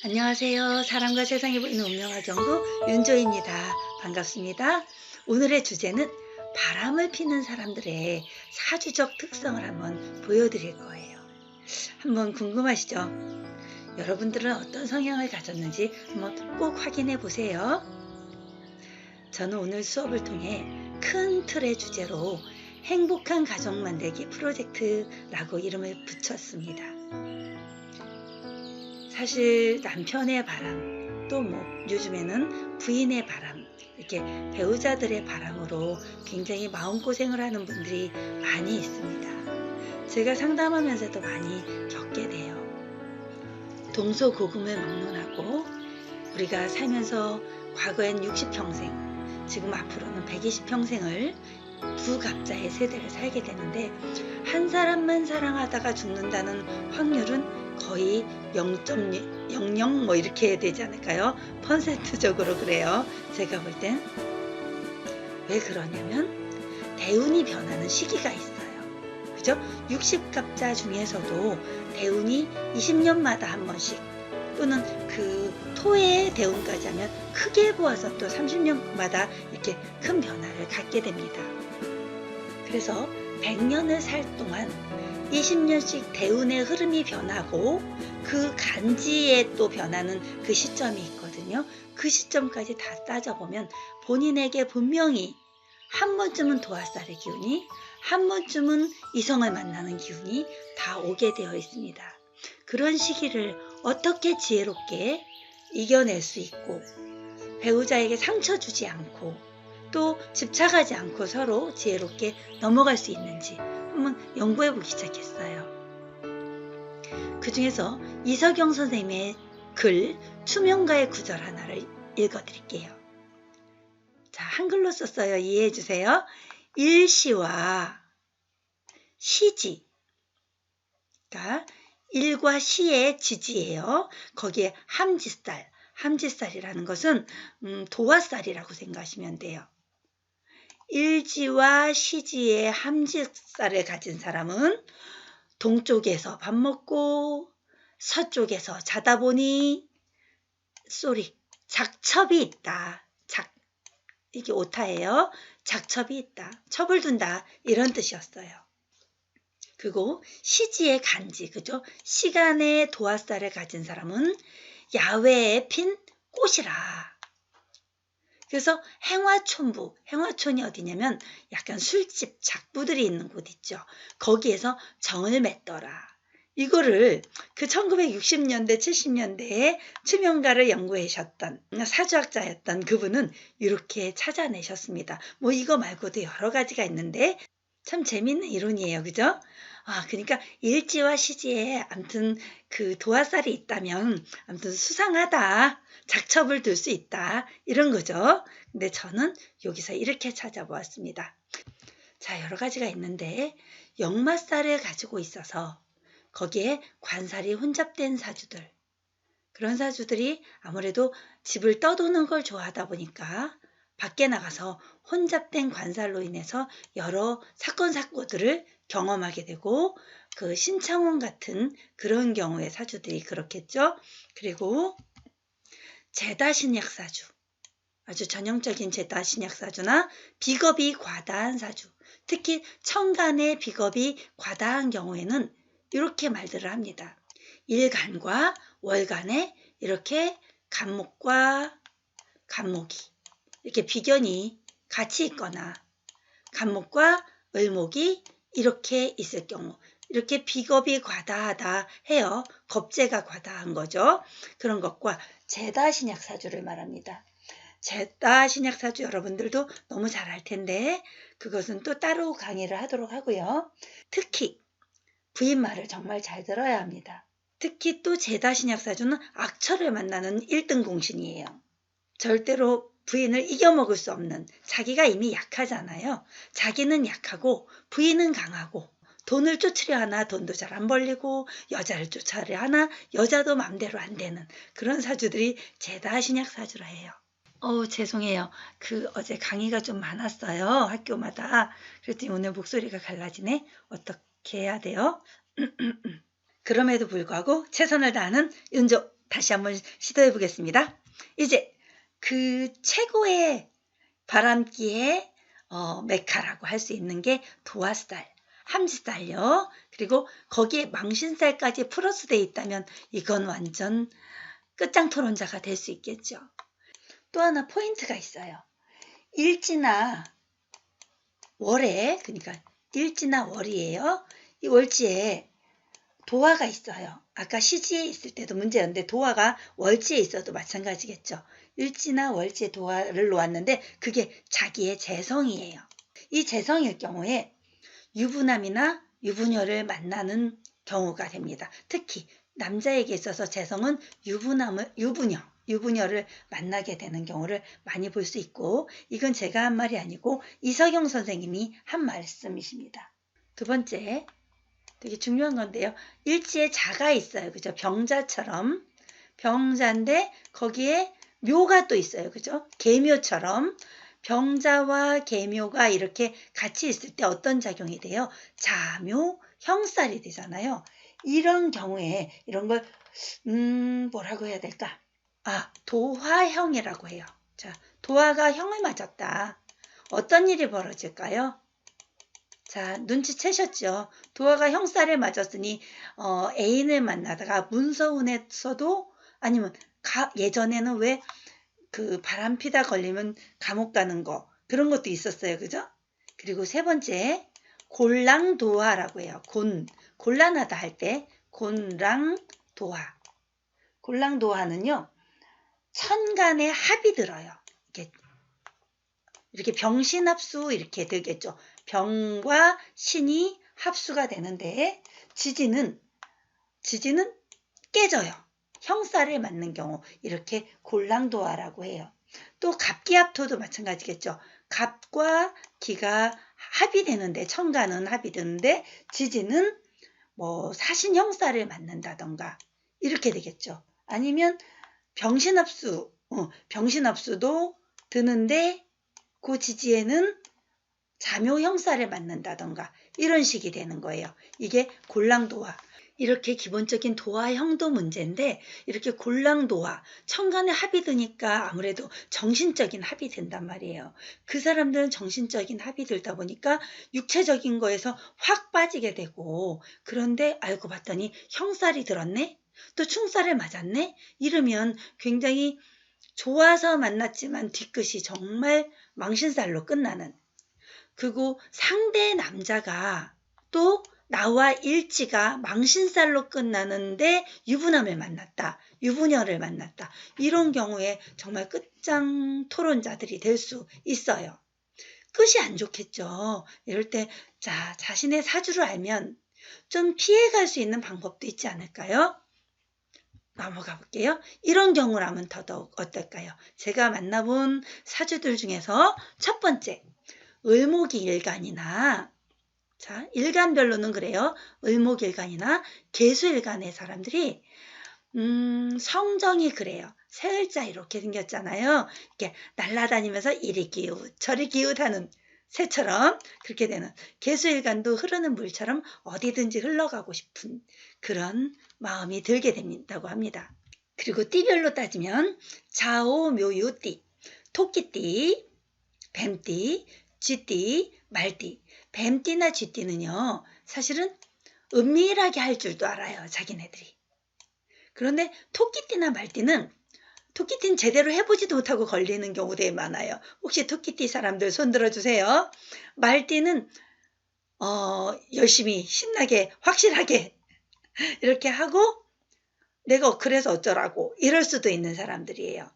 안녕하세요. 사람과 세상이 보이는 운명화 정보 윤조입니다. 반갑습니다. 오늘의 주제는 바람을 피는 사람들의 사주적 특성을 한번 보여드릴 거예요. 한번 궁금하시죠? 여러분들은 어떤 성향을 가졌는지 한번 꼭 확인해 보세요. 저는 오늘 수업을 통해 큰 틀의 주제로 행복한 가족 만들기 프로젝트라고 이름을 붙였습니다. 사실 남편의 바람, 또 요즘에는 부인의 바람, 이렇게 배우자들의 바람으로 굉장히 마음고생을 하는 분들이 많이 있습니다. 제가 상담하면서도 많이 겪게 돼요. 동서고금을 막론하고 우리가 살면서 과거엔 60평생, 지금 앞으로는 120평생을 두 갑자의 세대를 살게 되는데 한 사람만 사랑하다가 죽는다는 확률은 거의 0.00 이렇게 되지 않을까요? 퍼센트적으로 그래요. 제가 볼 땐. 왜 그러냐면 대운이 변하는 시기가 있어요. 그죠? 60갑자 중에서도 대운이 20년마다 한 번씩, 또는 그 토의 대운까지 하면 크게 보아서 또 30년마다 이렇게 큰 변화를 갖게 됩니다. 그래서 100년을 살 동안 20년씩 대운의 흐름이 변하고 그 간지에 또 변하는 그 시점이 있거든요. 그 시점까지 다 따져보면 본인에게 분명히 한 번쯤은 도화살의 기운이, 한 번쯤은 이성을 만나는 기운이 다 오게 되어 있습니다. 그런 시기를 어떻게 지혜롭게 이겨낼 수 있고 배우자에게 상처 주지 않고 또 집착하지 않고 서로 지혜롭게 넘어갈 수 있는지 한번 연구해 보기 시작했어요. 그 중에서 이석영 선생님의 글 투명가의 구절 하나를 읽어드릴게요. 자, 한글로 썼어요. 이해해 주세요. 일시와 시지, 그러니까 일과 시의 지지예요. 거기에 함지살이라는 것은 도화살이라고 생각하시면 돼요. 일지와 시지의 함지살을 가진 사람은 동쪽에서 밥 먹고 서쪽에서 자다 보니 작첩이 있다. 이게 오타예요. 작첩이 있다. 첩을 둔다. 이런 뜻이었어요. 그리고 시지의 간지, 그죠? 시간의 도화살을 가진 사람은 야외에 핀 꽃이라. 그래서 행화촌이 어디냐면 약간 술집, 작부들이 있는 곳 있죠. 거기에서 정을 맺더라. 이거를 그 1960년대, 70년대에 투명가를 연구하셨던 사주학자였던 그분은 이렇게 찾아내셨습니다. 이거 말고도 여러 가지가 있는데 참 재밌는 이론이에요. 그죠? 그러니까 일지와 시지에 아무튼 그 도화살이 있다면 아무튼 수상하다. 작첩을 둘 수 있다. 이런 거죠. 근데 저는 여기서 이렇게 찾아보았습니다. 자, 여러 가지가 있는데 역마살을 가지고 있어서 거기에 관살이 혼잡된 사주들. 그런 사주들이 아무래도 집을 떠도는 걸 좋아하다 보니까 밖에 나가서 혼잡된 관살로 인해서 여러 사건들을 경험하게 되고 그 신창원 같은 그런 경우의 사주들이 그렇겠죠. 그리고 제다신약사주, 아주 전형적인 제다신약사주나 비겁이 과다한 사주, 특히 천간의 비겁이 과다한 경우에는 이렇게 말들을 합니다. 일간과 월간에 이렇게 간목과 간목이 이렇게 비견이 같이 있거나 간목과 을목이 이렇게 있을 경우, 이렇게 비겁이 과다하다 해요. 겁재가 과다한 거죠. 그런 것과 제다신약사주를 말합니다. 제다신약사주 여러분들도 너무 잘 알 텐데 그것은 또 따로 강의를 하도록 하고요. 특히 부인 말을 정말 잘 들어야 합니다. 특히 또 제다신약사주는 악처를 만나는 1등 공신이에요. 절대로 부인을 이겨먹을 수 없는, 자기가 이미 약하잖아요. 자기는 약하고 부인은 강하고 돈을 쫓으려 하나 돈도 잘 안 벌리고 여자를 쫓으려 하나 여자도 맘대로 안 되는 그런 사주들이 제다신약사주라 해요. 죄송해요. 어제 강의가 좀 많았어요. 학교마다. 그랬더니 오늘 목소리가 갈라지네. 어떻게 해야 돼요? 그럼에도 불구하고 최선을 다하는 윤조 다시 한번 시도해 보겠습니다. 이제 그 최고의 바람기의 메카라고 할 수 있는 게 도화살, 함지살요. 그리고 거기에 망신살까지 플러스 돼 있다면 이건 완전 끝장 토론자가 될 수 있겠죠. 또 하나 포인트가 있어요. 일지나 월에, 그러니까 일지나 월이에요. 이 월지에 도화가 있어요. 아까 시지에 있을 때도 문제였는데 도화가 월지에 있어도 마찬가지겠죠. 일지나 월지에 도화를 놓았는데 그게 자기의 재성이에요. 이 재성일 경우에 유부남이나 유부녀를 만나는 경우가 됩니다. 특히 남자에게 있어서 재성은 유부녀를 만나게 되는 경우를 많이 볼 수 있고, 이건 제가 한 말이 아니고 이석영 선생님이 한 말씀이십니다. 두 번째, 되게 중요한 건데요. 일지에 자가 있어요. 그죠? 병자처럼. 병자인데 거기에 묘가 또 있어요. 그죠? 계묘처럼. 병자와 계묘가 이렇게 같이 있을 때 어떤 작용이 돼요? 자묘, 형살이 되잖아요. 이런 경우에 이런 걸 뭐라고 해야 될까? 도화형이라고 해요. 자, 도화가 형을 맞았다. 어떤 일이 벌어질까요? 자, 눈치채셨죠? 도화가 형살을 맞았으니 애인을 만나다가 문서운에서도, 아니면 예전에는 왜 그 바람 피다 걸리면 감옥 가는 거, 그런 것도 있었어요. 그죠? 그리고 세 번째, 곤랑도화라고 해요. 곤란하다 할 때 곤랑도화. 곤랑도화는요, 천간에 합이 들어요. 이렇게 병신합수 이렇게 되겠죠. 병과 신이 합수가 되는데 지지는 깨져요. 형살을 맞는 경우 이렇게 곤랑도화라고 해요. 또 갑기합토도 마찬가지겠죠. 갑과 기가 합이 되는데, 천간은 합이 되는데 지지는 뭐 사신형살을 맞는다던가 이렇게 되겠죠. 아니면 병신합수도 드는데 그 지지에는 자묘형살을 맞는다던가 이런 식이 되는 거예요. 이게 곤랑도화. 이렇게 기본적인 도화형도 문제인데, 이렇게 곤랑도화, 천간에 합이 드니까 아무래도 정신적인 합이 된단 말이에요. 그 사람들은 정신적인 합이 들다 보니까 육체적인 거에서 확 빠지게 되고, 그런데 알고 봤더니 형살이 들었네? 또 충살을 맞았네? 이러면 굉장히 좋아서 만났지만 뒤끝이 정말 망신살로 끝나는, 그리고 상대 남자가 또 나와 일지가 망신살로 끝나는데 유부남을 만났다, 유부녀를 만났다, 이런 경우에 정말 끝장 토론자들이 될 수 있어요. 끝이 안 좋겠죠. 이럴 때 자신의 사주를 알면 좀 피해갈 수 있는 방법도 있지 않을까요? 넘어가 볼게요. 이런 경우라면 더더욱 어떨까요? 제가 만나본 사주들 중에서 첫 번째, 을목일간이나, 자, 일간별로는 그래요. 을목일간이나 계수일간의 사람들이 성정이 그래요. 새을자 이렇게 생겼잖아요. 이렇게 날아다니면서 이리 기웃 저리 기웃하는 새처럼 그렇게 되는, 계수일간도 흐르는 물처럼 어디든지 흘러가고 싶은 그런 마음이 들게 된다고 합니다. 그리고 띠별로 따지면 자오묘유띠, 토끼띠, 뱀띠, 쥐띠, 말띠. 뱀띠나 쥐띠는요, 사실은 은밀하게 할 줄도 알아요, 자기네들이. 그런데 토끼띠나 말띠는, 토끼띠는 제대로 해보지도 못하고 걸리는 경우 되게 많아요. 혹시 토끼띠 사람들 손 들어주세요. 말띠는 열심히 신나게 확실하게 이렇게 하고 내가 그래서 어쩌라고 이럴 수도 있는 사람들이에요.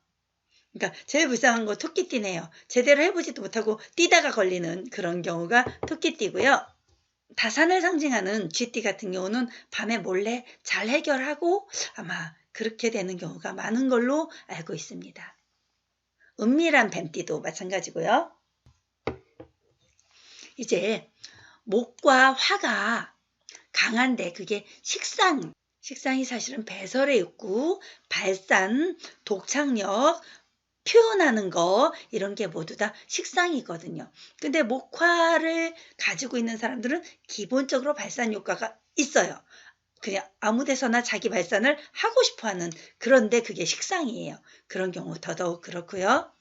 그러니까 제일 불쌍한 거 토끼띠네요. 제대로 해보지도 못하고 뛰다가 걸리는 그런 경우가 토끼띠고요. 다산을 상징하는 쥐띠 같은 경우는 밤에 몰래 잘 해결하고 아마 그렇게 되는 경우가 많은 걸로 알고 있습니다. 은밀한 뱀띠도 마찬가지고요. 이제 목과 화가 강한데 그게 식상이 사실은 배설의 욕구, 발산, 독창력, 표현하는 거, 이런 게 모두 다 식상이거든요. 근데 목화를 가지고 있는 사람들은 기본적으로 발산 효과가 있어요. 그냥 아무 데서나 자기 발산을 하고 싶어하는, 그런데 그게 식상이에요. 그런 경우 더더욱 그렇고요.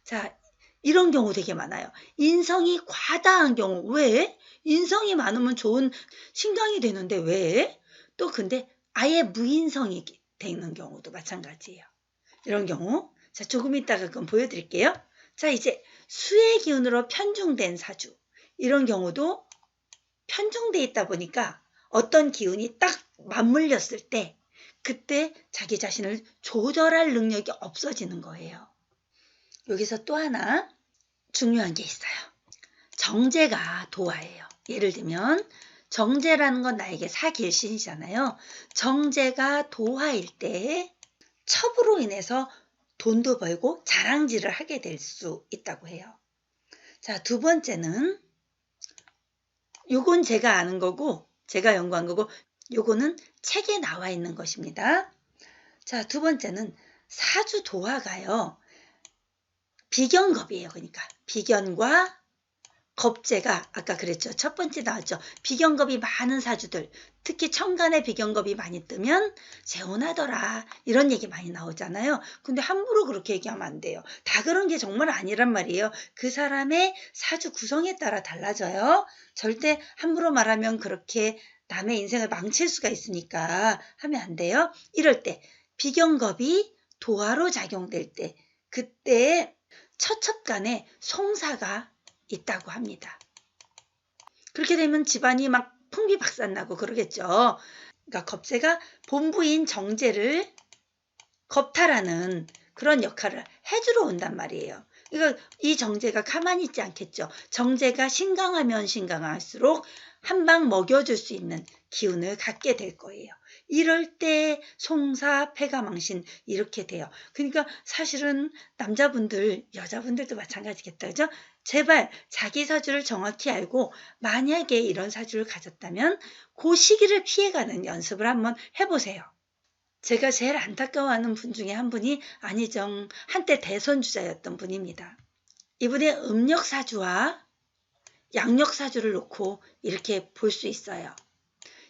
자, 이런 경우 되게 많아요. 인성이 과다한 경우. 왜? 인성이 많으면 좋은 신강이 되는데 왜? 또 근데 아예 무인성이 되는 경우도 마찬가지예요. 이런 경우. 자, 조금 이따가 그건 보여드릴게요. 자, 이제 수의 기운으로 편중된 사주. 이런 경우도 편중돼 있다 보니까 어떤 기운이 딱 맞물렸을 때 그때 자기 자신을 조절할 능력이 없어지는 거예요. 여기서 또 하나 중요한 게 있어요. 정제가 도화예요. 예를 들면 정제라는 건 나에게 사길신이잖아요. 정제가 도화일 때 첩으로 인해서 돈도 벌고 자랑질을 하게 될 수 있다고 해요. 자, 두 번째는 요건 제가 아는 거고 제가 연구한 거고 요거는 책에 나와 있는 것입니다. 자, 두 번째는 사주 도화가요. 비견겁이에요. 그러니까 비견과 겁재가 아까 그랬죠. 첫 번째 나왔죠. 비견겁이 많은 사주들, 특히 천간에 비견겁이 많이 뜨면 재혼하더라 이런 얘기 많이 나오잖아요. 근데 함부로 그렇게 얘기하면 안 돼요. 다 그런 게 정말 아니란 말이에요. 그 사람의 사주 구성에 따라 달라져요. 절대 함부로 말하면 그렇게 남의 인생을 망칠 수가 있으니까 하면 안 돼요. 이럴 때 비견겁이 도화로 작용될 때 그때 처첩간에 송사가 있다고 합니다. 그렇게 되면 집안이 막 풍비박산나고 그러겠죠. 그러니까 겁재가 본부인 정제를 겁탈하는 그런 역할을 해주러 온단 말이에요. 그러니까 이 정제가 가만히 있지 않겠죠. 정제가 신강하면 신강할수록 한 방 먹여줄 수 있는 기운을 갖게 될 거예요. 이럴 때 송사, 패가망신 이렇게 돼요. 그러니까 사실은 남자분들, 여자분들도 마찬가지겠다. 그죠? 제발 자기 사주를 정확히 알고 만약에 이런 사주를 가졌다면 그 시기를 피해가는 연습을 한번 해보세요. 제가 제일 안타까워하는 분 중에 한 분이 안희정 한때 대선 주자였던 분입니다. 이분의 음력사주와 양력사주를 놓고 이렇게 볼 수 있어요.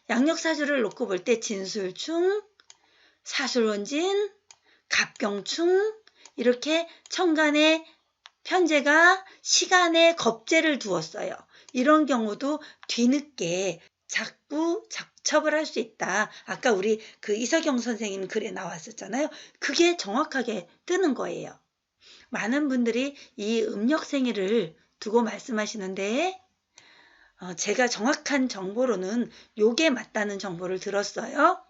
양력사주를 놓고 볼 때 진술충, 사술원진, 갑경충 이렇게 천간에 편제가 시간에 겁재를 두었어요. 이런 경우도 뒤늦게 자꾸 작첩을 할 수 있다. 아까 우리 그 이석영 선생님 글에 나왔었잖아요. 그게 정확하게 뜨는 거예요. 많은 분들이 이 음력생일을 두고 말씀하시는데 제가 정확한 정보로는 요게 맞다는 정보를 들었어요.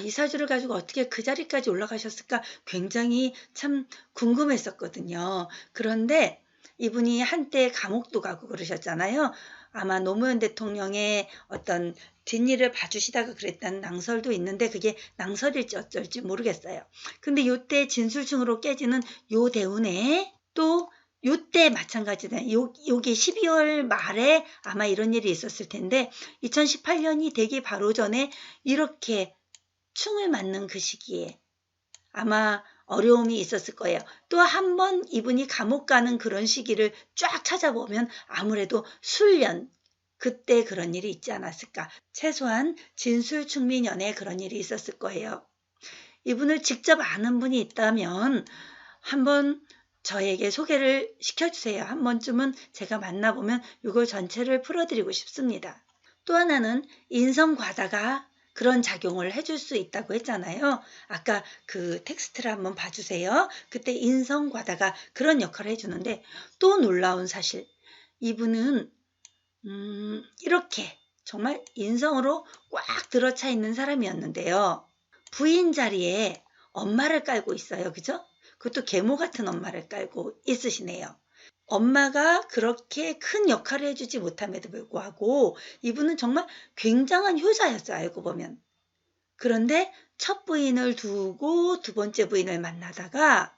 이 사주를 가지고 어떻게 그 자리까지 올라가셨을까 굉장히 참 궁금했었거든요. 그런데 이분이 한때 감옥도 가고 그러셨잖아요. 아마 노무현 대통령의 어떤 뒷일을 봐주시다가 그랬다는 낭설도 있는데 그게 낭설일지 어쩔지 모르겠어요. 근데 요때 진술충으로 깨지는 요 대운에 또 요때 마찬가지다. 요게 12월 말에 아마 이런 일이 있었을 텐데 2018년이 되기 바로 전에 이렇게 충을 맞는 그 시기에 아마 어려움이 있었을 거예요. 또 한 번 이분이 감옥 가는 그런 시기를 쫙 찾아보면 아무래도 술년 그때 그런 일이 있지 않았을까. 최소한 진술충미년에 그런 일이 있었을 거예요. 이분을 직접 아는 분이 있다면 한번 저에게 소개를 시켜주세요. 한 번쯤은 제가 만나보면 이걸 전체를 풀어드리고 싶습니다. 또 하나는 인성과다가 그런 작용을 해줄 수 있다고 했잖아요. 아까 그 텍스트를 한번 봐주세요. 그때 인성과다가 그런 역할을 해주는데 또 놀라운 사실. 이분은 이렇게 정말 인성으로 꽉 들어차 있는 사람이었는데요. 부인 자리에 엄마를 깔고 있어요. 그죠? 그것도 계모 같은 엄마를 깔고 있으시네요. 엄마가 그렇게 큰 역할을 해주지 못함에도 불구하고 이분은 정말 굉장한 효자였어요. 알고 보면. 그런데 첫 부인을 두고 두 번째 부인을 만나다가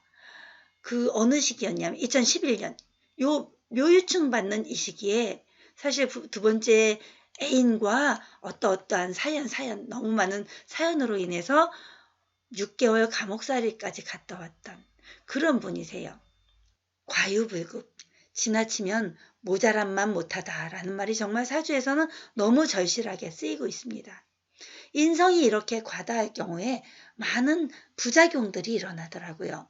그 어느 시기였냐면 2011년 요 묘유증 받는 이 시기에 사실 두 번째 애인과 어떠한 사연 너무 많은 사연으로 인해서 6개월 감옥살이까지 갔다 왔던 그런 분이세요. 과유불급, 지나치면 모자란만 못하다라는 말이 정말 사주에서는 너무 절실하게 쓰이고 있습니다. 인성이 이렇게 과다할 경우에 많은 부작용들이 일어나더라고요.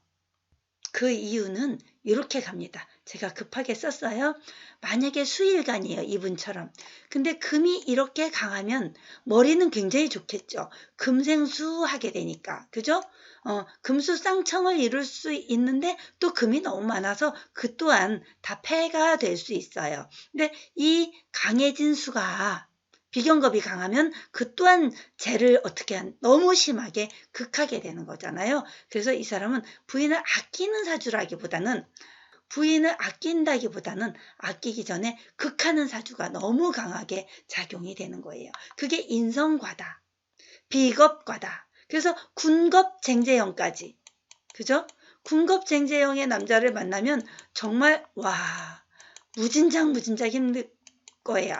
그 이유는 이렇게 갑니다. 제가 급하게 썼어요. 만약에 수일간이에요. 이분처럼. 근데 금이 이렇게 강하면 머리는 굉장히 좋겠죠. 금생수하게 되니까. 그죠? 금수쌍청을 이룰 수 있는데 또 금이 너무 많아서 그 또한 다 폐가 될 수 있어요. 근데 이 강해진 수가 비경겁이 강하면 그 또한 쟤를 너무 심하게 극하게 되는 거잖아요. 그래서 이 사람은 부인을 아끼는 사주라기보다는 부인을 아낀다기보다는 아끼기 전에 극하는 사주가 너무 강하게 작용이 되는 거예요. 그게 인성과다, 비겁과다. 그래서 군겁쟁제형까지. 그죠? 군겁쟁제형의 남자를 만나면 정말 무진장 힘들 거예요,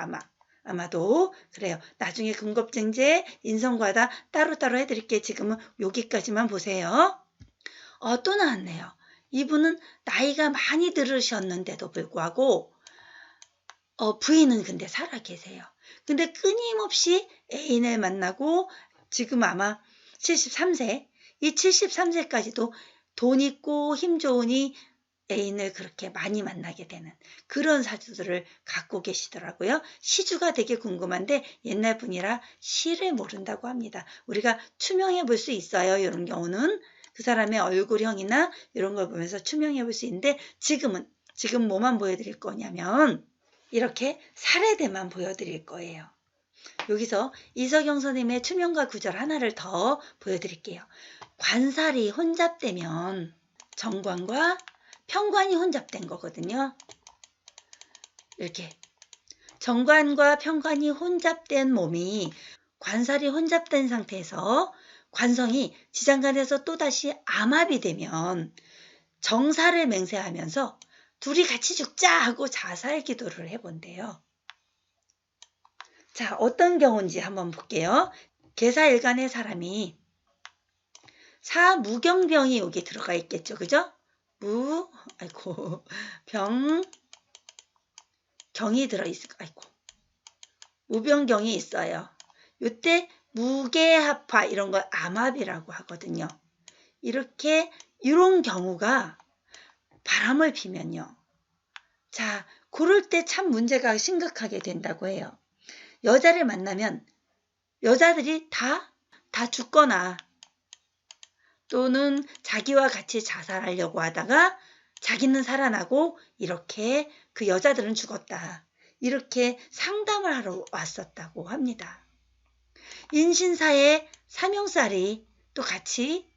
아마도. 그래요. 나중에 군겁쟁제, 인성과다 따로따로 해드릴게요. 지금은 여기까지만 보세요. 또 나왔네요. 이분은 나이가 많이 들으셨는데도 불구하고 부인은 근데 살아 계세요. 근데 끊임없이 애인을 만나고 지금 아마 73세, 이 73세까지도 돈 있고 힘 좋으니 애인을 그렇게 많이 만나게 되는 그런 사주들을 갖고 계시더라고요. 시주가 되게 궁금한데 옛날 분이라 시를 모른다고 합니다. 우리가 추명해 볼 수 있어요. 이런 경우는 그 사람의 얼굴형이나 이런 걸 보면서 추명해 볼 수 있는데 지금 뭐만 보여드릴 거냐면 이렇게 사례대만 보여드릴 거예요. 여기서 이석영 선생님의 추명가 구절 하나를 더 보여드릴게요. 관살이 혼잡되면 정관과 편관이 혼잡된 거거든요. 이렇게 정관과 편관이 혼잡된 몸이 관살이 혼잡된 상태에서 관성이 지장간에서 또다시 암합이 되면 정사를 맹세하면서 둘이 같이 죽자 하고 자살 기도를 해본대요. 자, 어떤 경우인지 한번 볼게요. 계사일간의 사람이 사무경병이 여기 들어가 있겠죠. 그죠? 경이 들어있을, 무병경이 있어요. 이때 무계합화 이런 걸 암합이라고 하거든요. 이런 경우가 바람을 피면요. 자, 그럴 때 참 문제가 심각하게 된다고 해요. 여자를 만나면 여자들이 다 죽거나 또는 자기와 같이 자살하려고 하다가 자기는 살아나고 이렇게 그 여자들은 죽었다. 이렇게 상담을 하러 왔었다고 합니다. 인신사의 삼형살이 또 같이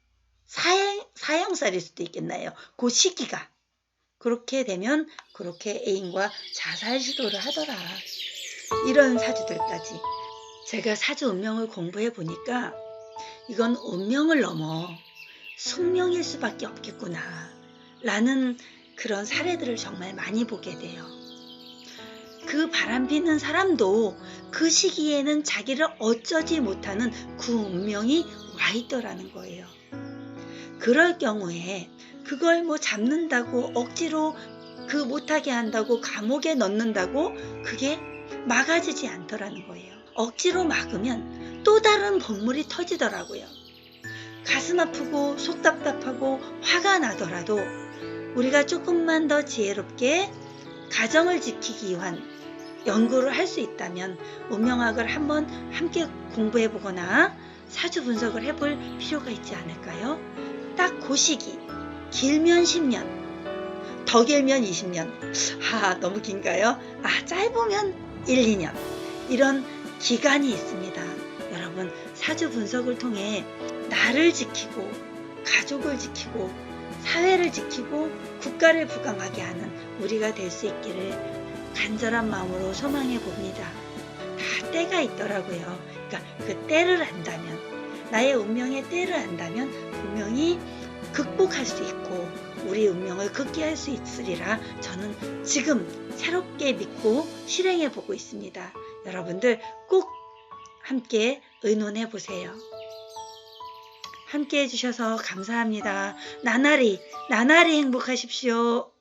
사형살일 수도 있겠나요? 그 시기가. 그렇게 되면 그렇게 애인과 자살 시도를 하더라. 이런 사주들까지. 제가 사주 운명을 공부해 보니까 이건 운명을 넘어 숙명일 수밖에 없겠구나 라는 그런 사례들을 정말 많이 보게 돼요. 그 바람피는 사람도 그 시기에는 자기를 어쩌지 못하는 그 운명이 와 있더라는 거예요. 그럴 경우에 그걸 뭐 잡는다고 억지로 그 못하게 한다고 감옥에 넣는다고 그게 막아지지 않더라는 거예요. 억지로 막으면 또 다른 본물이 터지더라고요. 가슴 아프고 속 답답하고 화가 나더라도 우리가 조금만 더 지혜롭게 가정을 지키기 위한 연구를 할 수 있다면 운명학을 한번 함께 공부해 보거나 사주 분석을 해볼 필요가 있지 않을까요? 딱 그 시기, 길면 10년, 더 길면 20년, 너무 긴가요? 짧으면 1, 2년 이런 기간이 있습니다. 여러분, 사주 분석을 통해 나를 지키고 가족을 지키고 사회를 지키고 국가를 부강하게 하는 우리가 될 수 있기를 간절한 마음으로 소망해 봅니다. 다 때가 있더라고요. 그러니까 그 때를 안다면, 나의 운명의 때를 안다면 분명히 극복할 수 있고 우리 운명을 극기할 수 있으리라 저는 지금 새롭게 믿고 실행해 보고 있습니다. 여러분들 꼭 함께 의논해 보세요. 함께 해주셔서 감사합니다. 나날이 행복하십시오.